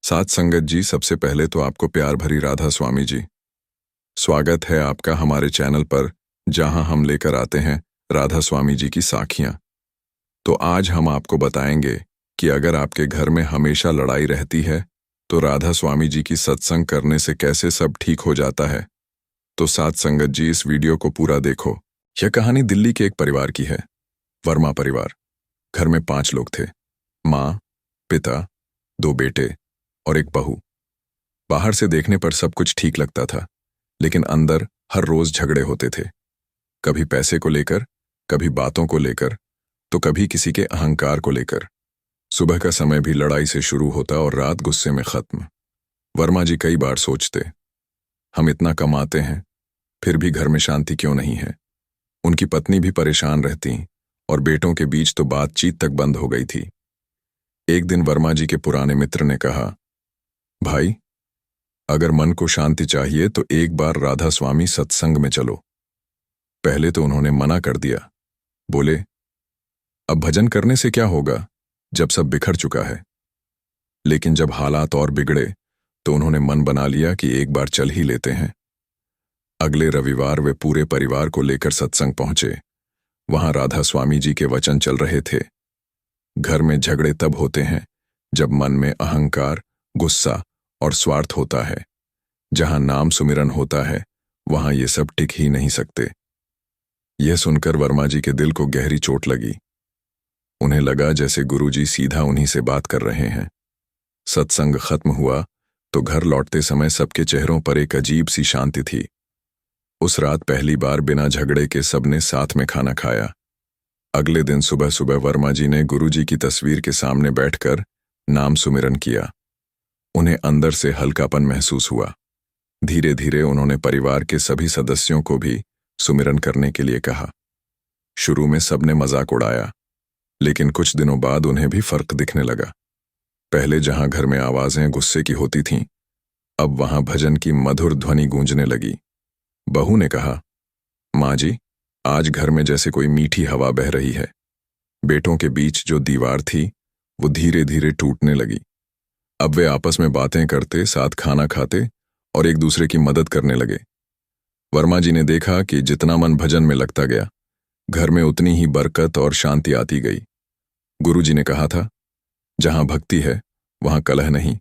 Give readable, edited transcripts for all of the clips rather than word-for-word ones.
साथ संगत जी, सबसे पहले तो आपको प्यार भरी राधा स्वामी जी, स्वागत है आपका हमारे चैनल पर, जहां हम लेकर आते हैं राधा स्वामी जी की साखियां। तो आज हम आपको बताएंगे कि अगर आपके घर में हमेशा लड़ाई रहती है तो राधा स्वामी जी की सत्संग करने से कैसे सब ठीक हो जाता है। तो साथ संगत जी, इस वीडियो को पूरा देखो। यह कहानी दिल्ली के एक परिवार की है, वर्मा परिवार। घर में 5 लोग थे, माँ, पिता, 2 बेटे और एक बहू। बाहर से देखने पर सब कुछ ठीक लगता था, लेकिन अंदर हर रोज झगड़े होते थे। कभी पैसे को लेकर, कभी बातों को लेकर, तो कभी किसी के अहंकार को लेकर। सुबह का समय भी लड़ाई से शुरू होता और रात गुस्से में खत्म। वर्मा जी कई बार सोचते, हम इतना कमाते हैं, फिर भी घर में शांति क्यों नहीं है। उनकी पत्नी भी परेशान रहती और बेटों के बीच तो बातचीत तक बंद हो गई थी। एक दिन वर्मा जी के पुराने मित्र ने कहा, भाई, अगर मन को शांति चाहिए तो एक बार राधा स्वामी सत्संग में चलो। पहले तो उन्होंने मना कर दिया, बोले, अब भजन करने से क्या होगा जब सब बिखर चुका है। लेकिन जब हालात और बिगड़े तो उन्होंने मन बना लिया कि एक बार चल ही लेते हैं। अगले रविवार वे पूरे परिवार को लेकर सत्संग पहुंचे। वहां राधा स्वामी जी के वचन चल रहे थे। घर में झगड़े तब होते हैं जब मन में अहंकार, गुस्सा और स्वार्थ होता है। जहां नाम सुमिरन होता है, वहां ये सब टिक ही नहीं सकते। यह सुनकर वर्मा जी के दिल को गहरी चोट लगी। उन्हें लगा जैसे गुरुजी सीधा उन्हीं से बात कर रहे हैं। सत्संग खत्म हुआ तो घर लौटते समय सबके चेहरों पर एक अजीब सी शांति थी। उस रात पहली बार बिना झगड़े के सबने साथ में खाना खाया। अगले दिन सुबह सुबह वर्मा जी ने गुरुजी की तस्वीर के सामने बैठकर नाम सुमिरन किया। उन्हें अंदर से हल्कापन महसूस हुआ। धीरे धीरे उन्होंने परिवार के सभी सदस्यों को भी सुमिरन करने के लिए कहा। शुरू में सबने मजाक उड़ाया, लेकिन कुछ दिनों बाद उन्हें भी फर्क दिखने लगा। पहले जहां घर में आवाजें गुस्से की होती थीं, अब वहां भजन की मधुर ध्वनि गूंजने लगी। बहू ने कहा, माँ जी, आज घर में जैसे कोई मीठी हवा बह रही है। बेटों के बीच जो दीवार थी वो धीरे धीरे टूटने लगी। अब वे आपस में बातें करते, साथ खाना खाते और एक दूसरे की मदद करने लगे। वर्मा जी ने देखा कि जितना मन भजन में लगता गया, घर में उतनी ही बरकत और शांति आती गई। गुरु जी ने कहा था, जहां भक्ति है वहां कलह नहीं।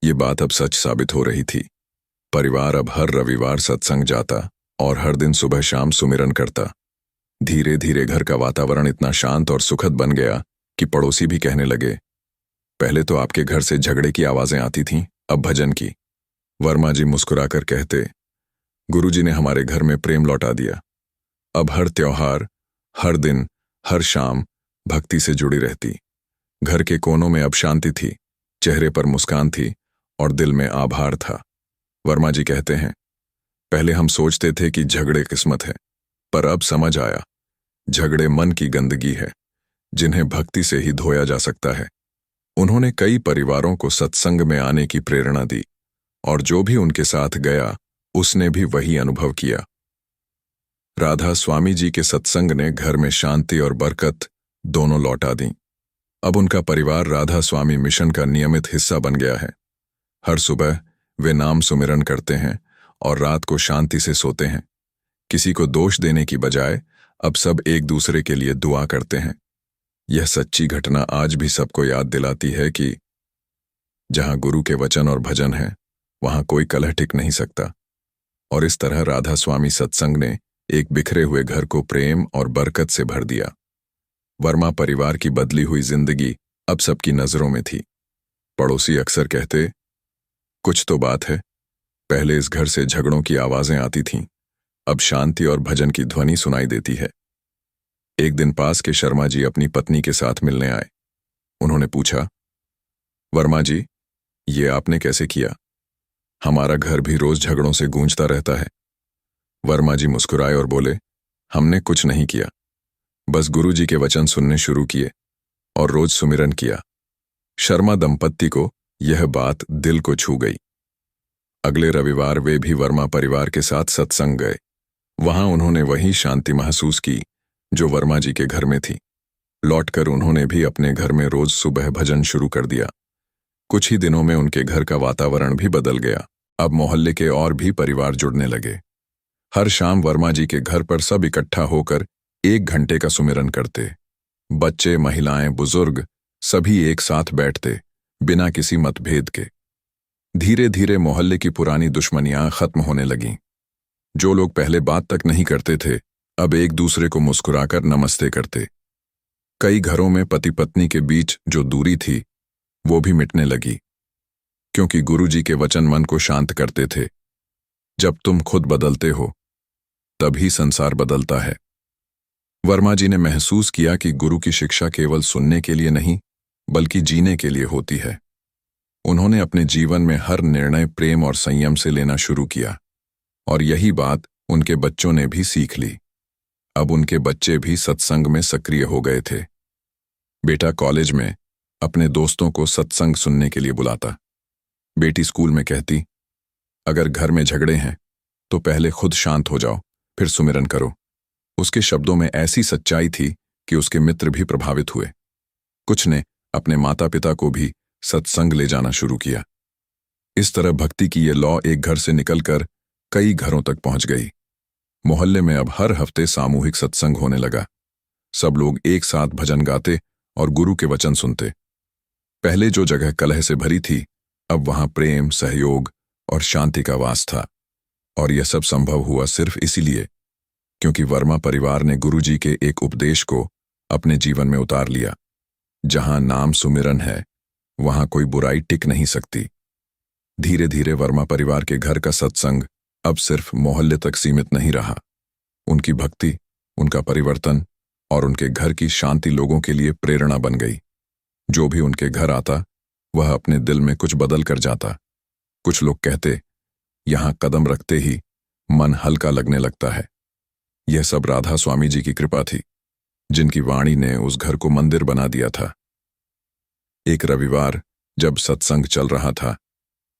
ये बात अब सच साबित हो रही थी। परिवार अब हर रविवार सत्संग जाता और हर दिन सुबह शाम सुमिरन करता। धीरे धीरे घर का वातावरण इतना शांत और सुखद बन गया कि पड़ोसी भी कहने लगे, पहले तो आपके घर से झगड़े की आवाजें आती थीं, अब भजन की। वर्मा जी मुस्कुराकर कहते, गुरुजी ने हमारे घर में प्रेम लौटा दिया। अब हर त्योहार, हर दिन, हर शाम भक्ति से जुड़ी रहती। घर के कोनों में अब शांति थी, चेहरे पर मुस्कान थी और दिल में आभार था। वर्मा जी कहते हैं, पहले हम सोचते थे कि झगड़े किस्मत है, पर अब समझ आया, झगड़े मन की गंदगी है, जिन्हें भक्ति से ही धोया जा सकता है। उन्होंने कई परिवारों को सत्संग में आने की प्रेरणा दी और जो भी उनके साथ गया उसने भी वही अनुभव किया। राधा स्वामी जी के सत्संग ने घर में शांति और बरकत दोनों लौटा दी। अब उनका परिवार राधा स्वामी मिशन का नियमित हिस्सा बन गया है। हर सुबह वे नाम सुमिरन करते हैं और रात को शांति से सोते हैं। किसी को दोष देने की बजाय अब सब एक दूसरे के लिए दुआ करते हैं। यह सच्ची घटना आज भी सबको याद दिलाती है कि जहां गुरु के वचन और भजन है, वहां कोई कलह टिक नहीं सकता। और इस तरह राधा स्वामी सत्संग ने एक बिखरे हुए घर को प्रेम और बरकत से भर दिया। वर्मा परिवार की बदली हुई जिंदगी अब सबकी नजरों में थी। पड़ोसी अक्सर कहते, कुछ तो बात है, पहले इस घर से झगड़ों की आवाजें आती थीं, अब शांति और भजन की ध्वनि सुनाई देती है। एक दिन पास के शर्मा जी अपनी पत्नी के साथ मिलने आए। उन्होंने पूछा, वर्मा जी, ये आपने कैसे किया? हमारा घर भी रोज झगड़ों से गूंजता रहता है। वर्मा जी मुस्कुराए और बोले, हमने कुछ नहीं किया, बस गुरु जी के वचन सुनने शुरू किए और रोज सुमिरन किया। शर्मा दंपत्ति को यह बात दिल को छू गई। अगले रविवार वे भी वर्मा परिवार के साथ सत्संग गए। वहां उन्होंने वही शांति महसूस की जो वर्मा जी के घर में थी। लौटकर उन्होंने भी अपने घर में रोज सुबह भजन शुरू कर दिया। कुछ ही दिनों में उनके घर का वातावरण भी बदल गया। अब मोहल्ले के और भी परिवार जुड़ने लगे। हर शाम वर्मा जी के घर पर सब इकट्ठा होकर 1 घंटे का सुमिरन करते। बच्चे, महिलाएं, बुजुर्ग सभी एक साथ बैठते, बिना किसी मतभेद के। धीरे धीरे मोहल्ले की पुरानी दुश्मनियां खत्म होने लगीं। जो लोग पहले बात तक नहीं करते थे, अब एक दूसरे को मुस्कुराकर नमस्ते करते। कई घरों में पति पत्नी के बीच जो दूरी थी, वो भी मिटने लगी, क्योंकि गुरुजी के वचन मन को शांत करते थे। जब तुम खुद बदलते हो, तभी संसार बदलता है। वर्मा जी ने महसूस किया कि गुरु की शिक्षा केवल सुनने के लिए नहीं, बल्कि जीने के लिए होती है। उन्होंने अपने जीवन में हर निर्णय प्रेम और संयम से लेना शुरू किया, और यही बात उनके बच्चों ने भी सीख ली। अब उनके बच्चे भी सत्संग में सक्रिय हो गए थे। बेटा कॉलेज में अपने दोस्तों को सत्संग सुनने के लिए बुलाता। बेटी स्कूल में कहती, अगर घर में झगड़े हैं तो पहले खुद शांत हो जाओ, फिर सुमिरन करो। उसके शब्दों में ऐसी सच्चाई थी कि उसके मित्र भी प्रभावित हुए। कुछ ने अपने माता पिता को भी सत्संग ले जाना शुरू किया। इस तरह भक्ति की ये लौ एक घर से निकलकर कई घरों तक पहुंच गई। मोहल्ले में अब हर हफ्ते सामूहिक सत्संग होने लगा। सब लोग एक साथ भजन गाते और गुरु के वचन सुनते। पहले जो जगह कलह से भरी थी, अब वहां प्रेम, सहयोग और शांति का वास था। और यह सब संभव हुआ सिर्फ इसीलिए क्योंकि वर्मा परिवार ने गुरुजी के एक उपदेश को अपने जीवन में उतार लिया। जहां नाम सुमिरन है, वहां कोई बुराई टिक नहीं सकती। धीरे धीरे वर्मा परिवार के घर का सत्संग अब सिर्फ मोहल्ले तक सीमित नहीं रहा। उनकी भक्ति, उनका परिवर्तन और उनके घर की शांति लोगों के लिए प्रेरणा बन गई। जो भी उनके घर आता, वह अपने दिल में कुछ बदल कर जाता। कुछ लोग कहते, यहां कदम रखते ही मन हल्का लगने लगता है। यह सब राधा स्वामी जी की कृपा थी, जिनकी वाणी ने उस घर को मंदिर बना दिया था। एक रविवार जब सत्संग चल रहा था,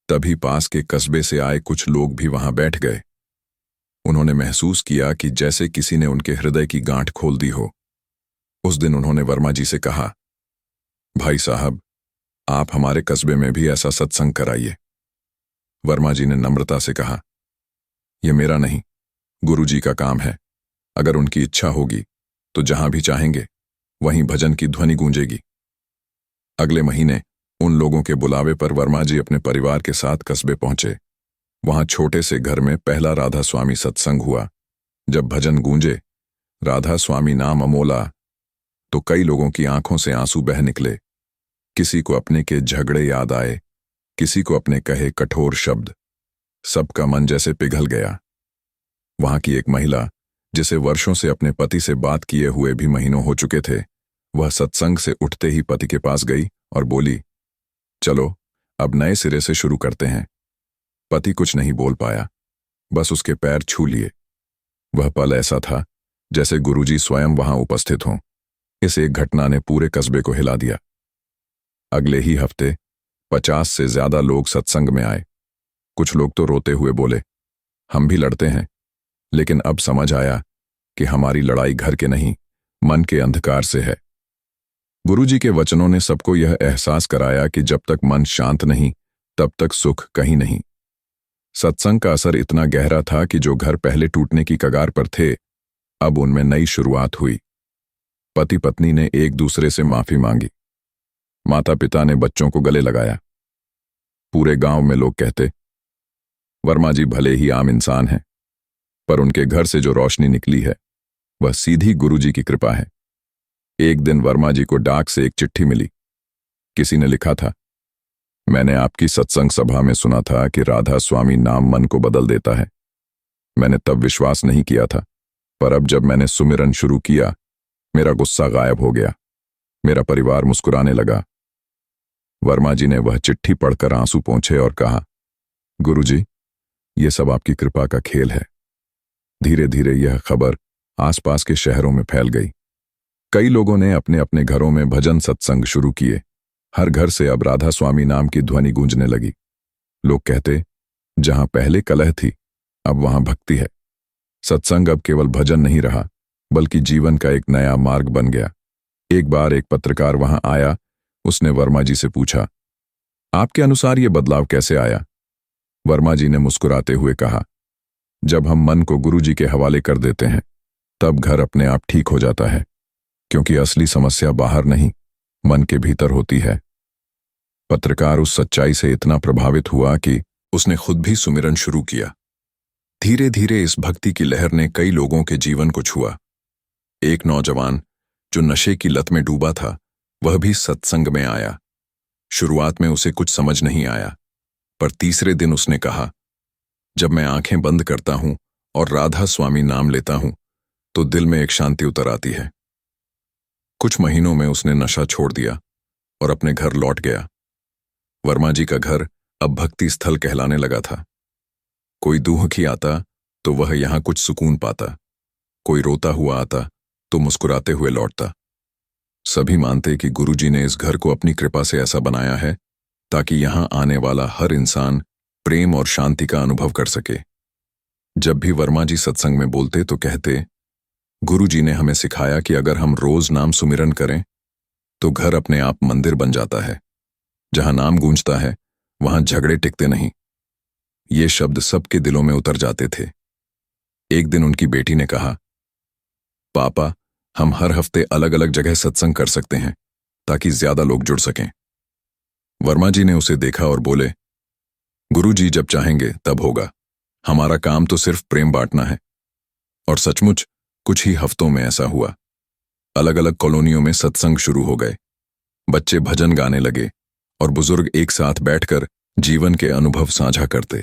तभी पास के कस्बे से आए कुछ लोग भी वहां बैठ गए। उन्होंने महसूस किया कि जैसे किसी ने उनके हृदय की गांठ खोल दी हो। उस दिन उन्होंने वर्मा जी से कहा, भाई साहब, आप हमारे कस्बे में भी ऐसा सत्संग कराइए। वर्मा जी ने नम्रता से कहा, यह मेरा नहीं, गुरु जी का काम है। अगर उनकी इच्छा होगी तो जहां भी चाहेंगे वहीं भजन की ध्वनि गूंजेगी। अगले महीने उन लोगों के बुलावे पर वर्मा जी अपने परिवार के साथ कस्बे पहुंचे। वहां छोटे से घर में पहला राधा स्वामी सत्संग हुआ। जब भजन गूंजे, राधा स्वामी नाम अमोला, तो कई लोगों की आंखों से आंसू बह निकले। किसी को अपने के झगड़े याद आए, किसी को अपने कहे कठोर शब्द। सबका मन जैसे पिघल गया। वहां की एक महिला, जिसे वर्षों से अपने पति से बात किए हुए भी महीनों हो चुके थे, वह सत्संग से उठते ही पति के पास गई और बोली, चलो अब नए सिरे से शुरू करते हैं। पति कुछ नहीं बोल पाया, बस उसके पैर छू लिए। वह पल ऐसा था जैसे गुरुजी स्वयं वहां उपस्थित हों। इस एक घटना ने पूरे कस्बे को हिला दिया। अगले ही हफ्ते 50 से ज्यादा लोग सत्संग में आए। कुछ लोग तो रोते हुए बोले, हम भी लड़ते हैं, लेकिन अब समझ आया कि हमारी लड़ाई घर के नहीं, मन के अंधकार से है। गुरुजी के वचनों ने सबको यह एहसास कराया कि जब तक मन शांत नहीं, तब तक सुख कहीं नहीं। सत्संग का असर इतना गहरा था कि जो घर पहले टूटने की कगार पर थे, अब उनमें नई शुरुआत हुई। पति पत्नी ने एक दूसरे से माफी मांगी। माता पिता ने बच्चों को गले लगाया। पूरे गांव में लोग कहते, वर्मा जी भले ही आम इंसान हैं, पर उनके घर से जो रोशनी निकली है, वह सीधी गुरुजी की कृपा है। एक दिन वर्मा जी को डाक से एक चिट्ठी मिली। किसी ने लिखा था, मैंने आपकी सत्संग सभा में सुना था कि राधा स्वामी नाम मन को बदल देता है। मैंने तब विश्वास नहीं किया था, पर अब जब मैंने सुमिरन शुरू किया, मेरा गुस्सा गायब हो गया। मेरा परिवार मुस्कुराने लगा। वर्मा जी ने वह चिट्ठी पढ़कर आंसू पोंछे और कहा, गुरुजी, ये सब आपकी कृपा का खेल है। धीरे धीरे यह खबर आसपास के शहरों में फैल गई। कई लोगों ने अपने अपने घरों में भजन सत्संग शुरू किए। हर घर से अब राधा स्वामी नाम की ध्वनि गूंजने लगी। लोग कहते, जहां पहले कलह थी, अब वहां भक्ति है। सत्संग अब केवल भजन नहीं रहा, बल्कि जीवन का एक नया मार्ग बन गया। एक बार एक पत्रकार वहां आया। उसने वर्मा जी से पूछा, आपके अनुसार ये बदलाव कैसे आया? वर्मा जी ने मुस्कुराते हुए कहा, जब हम मन को गुरु जी के हवाले कर देते हैं तब घर अपने आप ठीक हो जाता है, क्योंकि असली समस्या बाहर नहीं, मन के भीतर होती है। पत्रकार उस सच्चाई से इतना प्रभावित हुआ कि उसने खुद भी सुमिरन शुरू किया। धीरे धीरे इस भक्ति की लहर ने कई लोगों के जीवन को छुआ। एक नौजवान जो नशे की लत में डूबा था, वह भी सत्संग में आया। शुरुआत में उसे कुछ समझ नहीं आया, पर तीसरे दिन उसने कहा, जब मैं आंखें बंद करता हूं और राधा स्वामी नाम लेता हूं तो दिल में एक शांति उतर आती है। कुछ महीनों में उसने नशा छोड़ दिया और अपने घर लौट गया। वर्मा जी का घर अब भक्ति स्थल कहलाने लगा था। कोई दुखी आता तो वह यहां कुछ सुकून पाता, कोई रोता हुआ आता तो मुस्कुराते हुए लौटता। सभी मानते कि गुरु जी ने इस घर को अपनी कृपा से ऐसा बनाया है ताकि यहां आने वाला हर इंसान प्रेम और शांति का अनुभव कर सके। जब भी वर्मा जी सत्संग में बोलते तो कहते, गुरु जी ने हमें सिखाया कि अगर हम रोज नाम सुमिरन करें तो घर अपने आप मंदिर बन जाता है। जहां नाम गूंजता है वहां झगड़े टिकते नहीं। ये शब्द सबके दिलों में उतर जाते थे। एक दिन उनकी बेटी ने कहा, पापा, हम हर हफ्ते अलग अलग जगह सत्संग कर सकते हैं ताकि ज्यादा लोग जुड़ सकें। वर्मा जी ने उसे देखा और बोले, गुरु जी जब चाहेंगे तब होगा, हमारा काम तो सिर्फ प्रेम बांटना है। और सचमुच कुछ ही हफ्तों में ऐसा हुआ। अलग अलग कॉलोनियों में सत्संग शुरू हो गए। बच्चे भजन गाने लगे और बुजुर्ग एक साथ बैठकर जीवन के अनुभव साझा करते।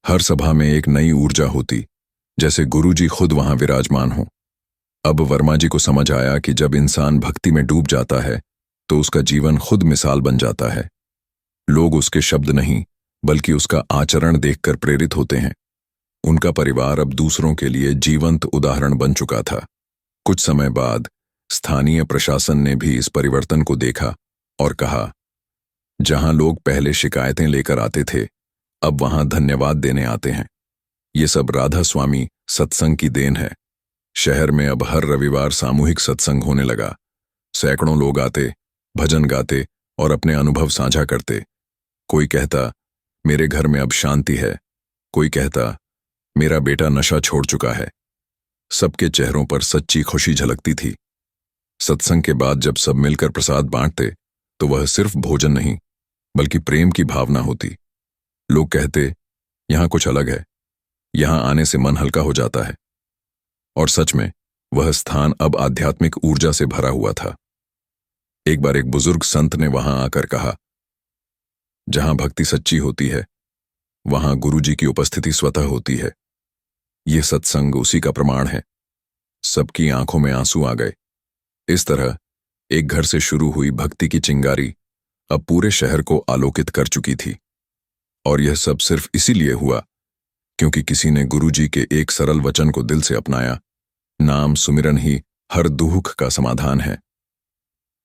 हर सभा में एक नई ऊर्जा होती, जैसे गुरु जी खुद वहां विराजमान हो। अब वर्मा जी को समझ आया कि जब इंसान भक्ति में डूब जाता है तो उसका जीवन खुद मिसाल बन जाता है। लोग उसके शब्द नहीं बल्कि उसका आचरण देखकर प्रेरित होते हैं। उनका परिवार अब दूसरों के लिए जीवंत उदाहरण बन चुका था। कुछ समय बाद स्थानीय प्रशासन ने भी इस परिवर्तन को देखा और कहा, जहां लोग पहले शिकायतें लेकर आते थे अब वहां धन्यवाद देने आते हैं। ये सब राधा स्वामी सत्संग की देन है। शहर में अब हर रविवार सामूहिक सत्संग होने लगा। सैकड़ों लोग आते, भजन गाते और अपने अनुभव साझा करते। कोई कहता, मेरे घर में अब शांति है। कोई कहता, मेरा बेटा नशा छोड़ चुका है। सबके चेहरों पर सच्ची खुशी झलकती थी। सत्संग के बाद जब सब मिलकर प्रसाद बांटते तो वह सिर्फ भोजन नहीं बल्कि प्रेम की भावना होती। लोग कहते, यहां कुछ अलग है, यहां आने से मन हल्का हो जाता है। और सच में वह स्थान अब आध्यात्मिक ऊर्जा से भरा हुआ था। एक बार एक बुजुर्ग संत ने वहां आकर कहा, जहां भक्ति सच्ची होती है वहां गुरु जी की उपस्थिति स्वतः होती है। यह सत्संग उसी का प्रमाण है। सबकी आंखों में आंसू आ गए। इस तरह एक घर से शुरू हुई भक्ति की चिंगारी अब पूरे शहर को आलोकित कर चुकी थी। और यह सब सिर्फ इसीलिए हुआ क्योंकि किसी ने गुरु जी के एक सरल वचन को दिल से अपनाया, नाम सुमिरन ही हर दुख का समाधान है।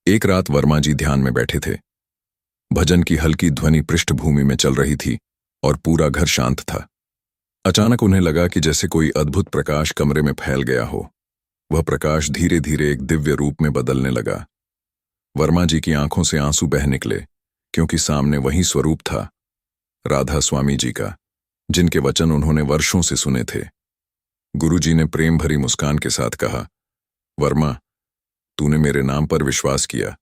एक रात वर्मा जी ध्यान में बैठे थे। भजन की हल्की ध्वनि पृष्ठभूमि में चल रही थी और पूरा घर शांत था। अचानक उन्हें लगा कि जैसे कोई अद्भुत प्रकाश कमरे में फैल गया हो। वह प्रकाश धीरे धीरे एक दिव्य रूप में बदलने लगा। वर्मा जी की आंखों से आंसू बह निकले क्योंकि सामने वही स्वरूप था, राधा स्वामी जी का, जिनके वचन उन्होंने वर्षों से सुने थे। गुरु जी ने प्रेम भरी मुस्कान के साथ कहा, वर्मा, तूने मेरे नाम पर विश्वास किया,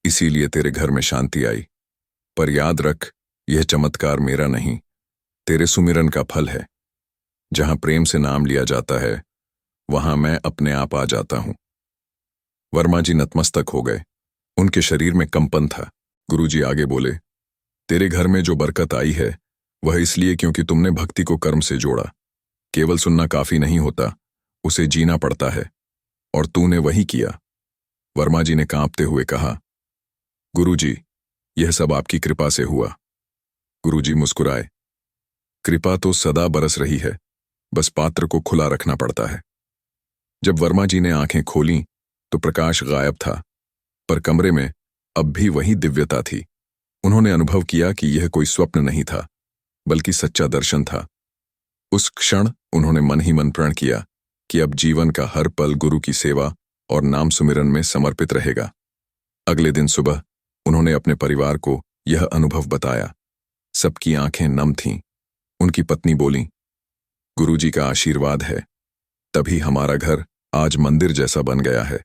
इसीलिए तेरे घर में शांति आई। पर याद रख, यह चमत्कार मेरा नहीं, तेरे सुमिरन का फल है। जहां प्रेम से नाम लिया जाता है वहां मैं अपने आप आ जाता हूं। वर्मा जी नतमस्तक हो गए। उनके शरीर में कंपन था। गुरुजी आगे बोले, तेरे घर में जो बरकत आई है वह इसलिए क्योंकि तुमने भक्ति को कर्म से जोड़ा। केवल सुनना काफी नहीं होता, उसे जीना पड़ता है, और तूने वही किया। वर्मा जी ने कांपते हुए कहा, गुरुजी, यह सब आपकी कृपा से हुआ। गुरुजी मुस्कुराए, कृपा तो सदा बरस रही है, बस पात्र को खुला रखना पड़ता है। जब वर्मा जी ने आंखें खोलीं तो प्रकाश गायब था, पर कमरे में अब भी वही दिव्यता थी। उन्होंने अनुभव किया कि यह कोई स्वप्न नहीं था, बल्कि सच्चा दर्शन था। उस क्षण उन्होंने मन ही मन प्रण किया कि अब जीवन का हर पल गुरु की सेवा और नाम सुमिरन में समर्पित रहेगा। अगले दिन सुबह उन्होंने अपने परिवार को यह अनुभव बताया। सबकी आंखें नम थीं। उनकी पत्नी बोली, गुरुजी का आशीर्वाद है, तभी हमारा घर आज मंदिर जैसा बन गया है।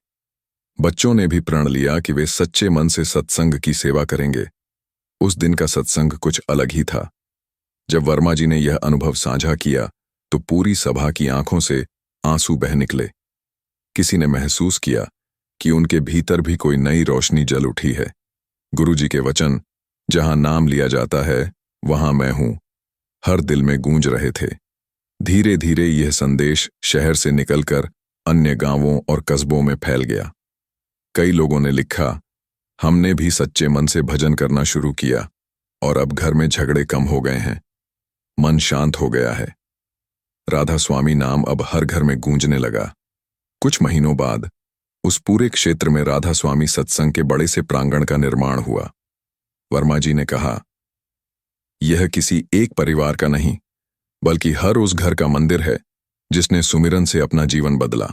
बच्चों ने भी प्रण लिया कि वे सच्चे मन से सत्संग की सेवा करेंगे। उस दिन का सत्संग कुछ अलग ही था। जब वर्मा जी ने यह अनुभव साझा किया तो पूरी सभा की आंखों से आंसू बह निकले। किसी ने महसूस किया कि उनके भीतर भी कोई नई रोशनी जल उठी है। गुरुजी के वचन, जहां नाम लिया जाता है वहां मैं हूं, हर दिल में गूंज रहे थे। धीरे धीरे यह संदेश शहर से निकलकर अन्य गांवों और कस्बों में फैल गया। कई लोगों ने लिखा, हमने भी सच्चे मन से भजन करना शुरू किया और अब घर में झगड़े कम हो गए हैं, मन शांत हो गया है। राधा स्वामी नाम अब हर घर में गूंजने लगा। कुछ महीनों बाद उस पूरे क्षेत्र में राधा स्वामी सत्संग के बड़े से प्रांगण का निर्माण हुआ। वर्मा जी ने कहा, यह किसी एक परिवार का नहीं, बल्कि हर उस घर का मंदिर है जिसने सुमिरन से अपना जीवन बदला।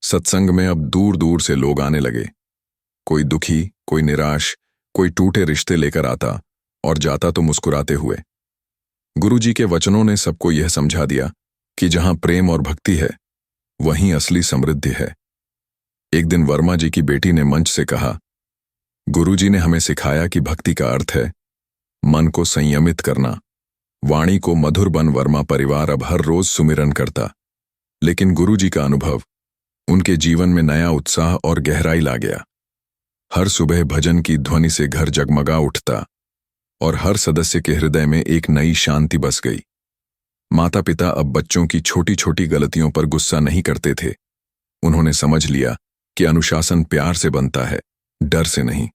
सत्संग में अब दूर दूर से लोग आने लगे। कोई दुखी, कोई निराश, कोई टूटे रिश्ते लेकर आता और जाता तो मुस्कुराते हुए। गुरुजी के वचनों ने सबको यह समझा दिया कि जहां प्रेम और भक्ति है वहीं असली समृद्धि है। एक दिन वर्मा जी की बेटी ने मंच से कहा, गुरुजी ने हमें सिखाया कि भक्ति का अर्थ है मन को संयमित करना। वाणी को मधुर बन वर्मा परिवार अब हर रोज सुमिरन करता। लेकिन गुरुजी का अनुभव उनके जीवन में नया उत्साह और गहराई ला गया। हर सुबह भजन की ध्वनि से घर जगमगा उठता और हर सदस्य के हृदय में एक नई शांति बस गई। माता पिता अब बच्चों की छोटी छोटी गलतियों पर गुस्सा नहीं करते थे। उन्होंने समझ लिया कि अनुशासन प्यार से बनता है, डर से नहीं।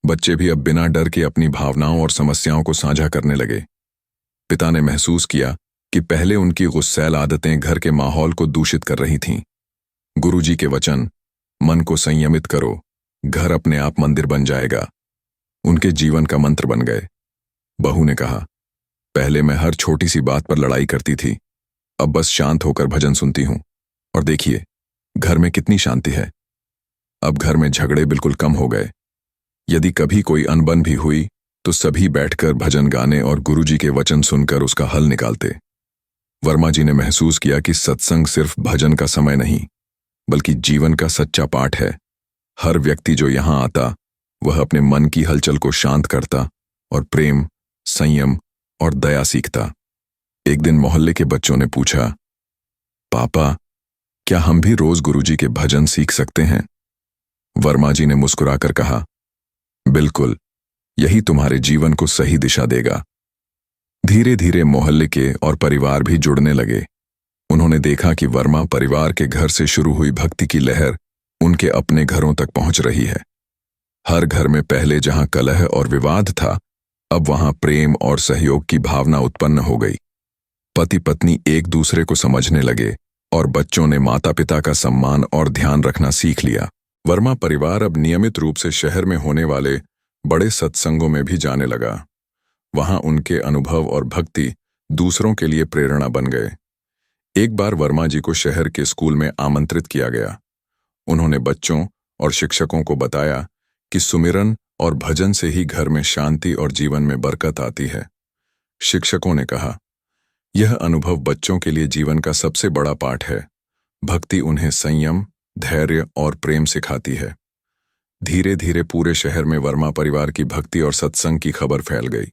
बच्चे भी अब बिना डर के अपनी भावनाओं और समस्याओं को साझा करने लगे। पिता ने महसूस किया कि पहले उनकी गुस्सैल आदतें घर के माहौल को दूषित कर रही थीं। गुरुजी के वचन, मन को संयमित करो, घर अपने आप मंदिर बन जाएगा, उनके जीवन का मंत्र बन गए। बहू ने कहा, पहले मैं हर छोटी सी बात पर लड़ाई करती थी, अब बस शांत होकर भजन सुनती हूं और देखिए घर में कितनी शांति है। अब घर में झगड़े बिल्कुल कम हो गए। यदि कभी कोई अनबन भी हुई तो सभी बैठकर भजन गाने और गुरुजी के वचन सुनकर उसका हल निकालते। वर्मा जी ने महसूस किया कि सत्संग सिर्फ भजन का समय नहीं, बल्कि जीवन का सच्चा पाठ है। हर व्यक्ति जो यहां आता वह अपने मन की हलचल को शांत करता और प्रेम, संयम और दया सीखता। एक दिन मोहल्ले के बच्चों ने पूछा, पापा, क्या हम भी रोज गुरुजी के भजन सीख सकते हैं? वर्मा जी ने मुस्कुराकर कहा, बिल्कुल, यही तुम्हारे जीवन को सही दिशा देगा। धीरे धीरे मोहल्ले के और परिवार भी जुड़ने लगे। उन्होंने देखा कि वर्मा परिवार के घर से शुरू हुई भक्ति की लहर उनके अपने घरों तक पहुंच रही है। हर घर में पहले जहां कलह और विवाद था, अब वहां प्रेम और सहयोग की भावना उत्पन्न हो गई। पति पत्नी एक दूसरे को समझने लगे और बच्चों ने माता पिता का सम्मान और ध्यान रखना सीख लिया। वर्मा परिवार अब नियमित रूप से शहर में होने वाले बड़े सत्संगों में भी जाने लगा। वहां उनके अनुभव और भक्ति दूसरों के लिए प्रेरणा बन गए। एक बार वर्मा जी को शहर के स्कूल में आमंत्रित किया गया। उन्होंने बच्चों और शिक्षकों को बताया कि सुमिरन और भजन से ही घर में शांति और जीवन में बरकत आती है। शिक्षकों ने कहा, यह अनुभव बच्चों के लिए जीवन का सबसे बड़ा पाठ है। भक्ति उन्हें संयम, धैर्य और प्रेम सिखाती है। धीरे धीरे पूरे शहर में वर्मा परिवार की भक्ति और सत्संग की खबर फैल गई।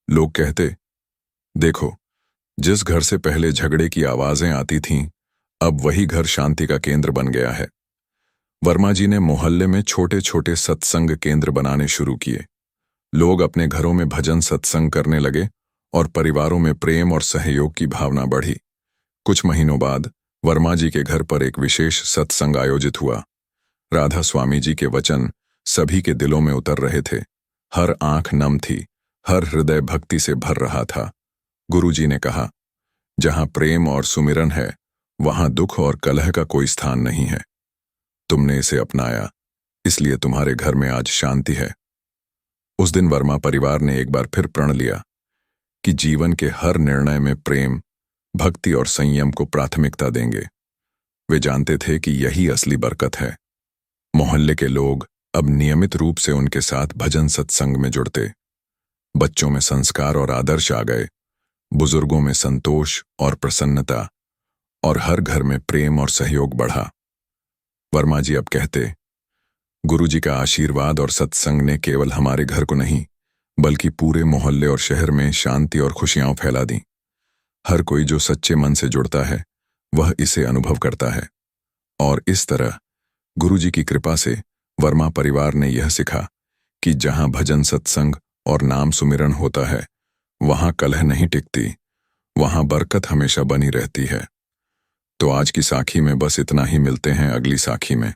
लोग कहते, देखो, जिस घर से पहले झगड़े की आवाजें आती थीं, अब वही घर शांति का केंद्र बन गया है। वर्मा जी ने मोहल्ले में छोटे छोटे सत्संग केंद्र बनाने शुरू किए। लोग अपने घरों में भजन सत्संग करने लगे और परिवारों में प्रेम और सहयोग की भावना बढ़ी। कुछ महीनों बाद वर्मा जी के घर पर एक विशेष सत्संग आयोजित हुआ। राधा स्वामी जी के वचन सभी के दिलों में उतर रहे थे। हर आंख नम थी, हर हृदय भक्ति से भर रहा था। गुरुजी ने कहा, जहां प्रेम और सुमिरन है वहां दुख और कलह का कोई स्थान नहीं है। तुमने इसे अपनाया, इसलिए तुम्हारे घर में आज शांति है। उस दिन वर्मा परिवार ने एक बार फिर प्रण लिया कि जीवन के हर निर्णय में प्रेम, भक्ति और संयम को प्राथमिकता देंगे। वे जानते थे कि यही असली बरकत है। मोहल्ले के लोग, अब नियमित रूप से उनके साथ भजन सत्संग में जुड़ते। बच्चों में संस्कार और आदर्श आ गए, बुजुर्गों में संतोष और प्रसन्नता, और हर घर में प्रेम और सहयोग बढ़ा। वर्मा जी अब कहते, गुरुजी का आशीर्वाद और सत्संग ने केवल हमारे घर को नहीं बल्कि पूरे मोहल्ले और शहर में शांति और खुशियां फैला दी। हर कोई जो सच्चे मन से जुड़ता है वह इसे अनुभव करता है। और इस तरह गुरुजी की कृपा से वर्मा परिवार ने यह सीखा कि जहां भजन सत्संग और नाम सुमिरन होता है वहां कलह नहीं टिकती, वहां बरकत हमेशा बनी रहती है। तो आज की साखी में बस इतना ही, मिलते हैं अगली साखी में।